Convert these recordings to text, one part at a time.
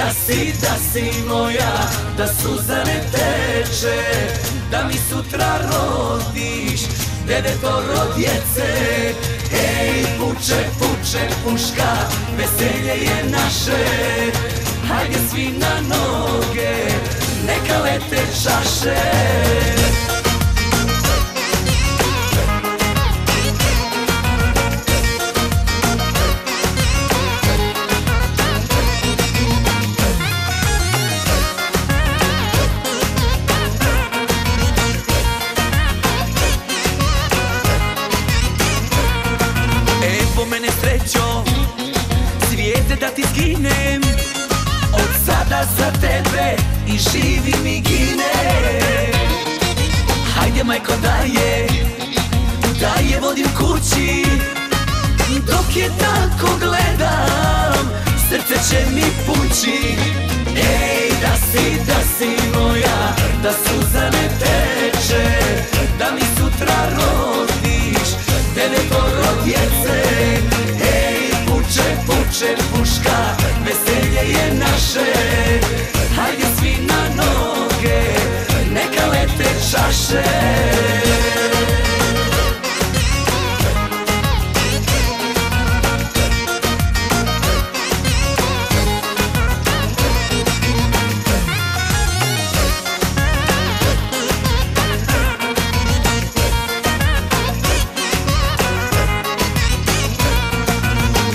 da si moja, da suza ne teče, da mi sutra rodiš devetoro djece. Ej, puče, puče puška, veselje je naše, hajde svi na noge, neka lete čaše. Evo mene srećo, svijete da ti skinem, od sada za tebe i živim i ginem. Hajde majko daje vodim kući, dok je tako gledam, srce će mi pući. Ej, da si moja, da suza ne teče, da mi sutra rodiš devetoro djece. Ej, puče, puče puška, veselje je naše, hajde svi na noge, neka lete čaše.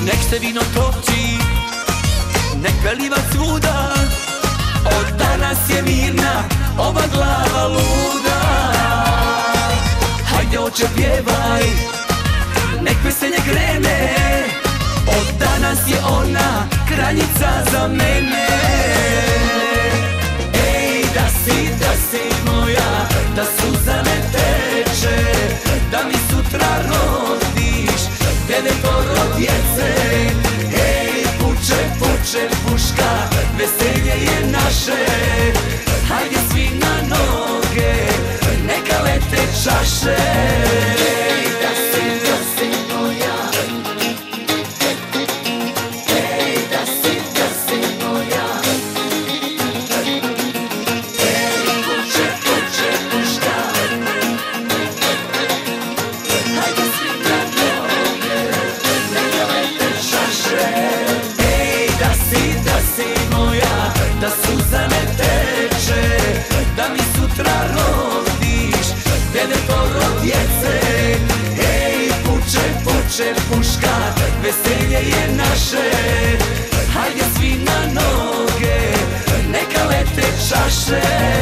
Nek se vino toči, nek peliva svuda, od danas je mirna ova glava luda. Hajde oče pjevaj, nek veselje krene, od danas je ona kraljica za mene. Ej, da si moja, da suza ne teče, da mi sutra rodiš devetoro djece. Ej, puče, puče puška, veselje je naše, hajde svi na noge, neka lete čaše. Ej, da si moja, ej, da si moja, ej, puče, puče puška, hajde svi na noge, neka lete čaše. Ej, da si moja, da suza ne teče, da mi sutra rodiš devetoro djece. Ej, puče, puče puška, veselje je naše, hajde svi na noge, neka lete čaše.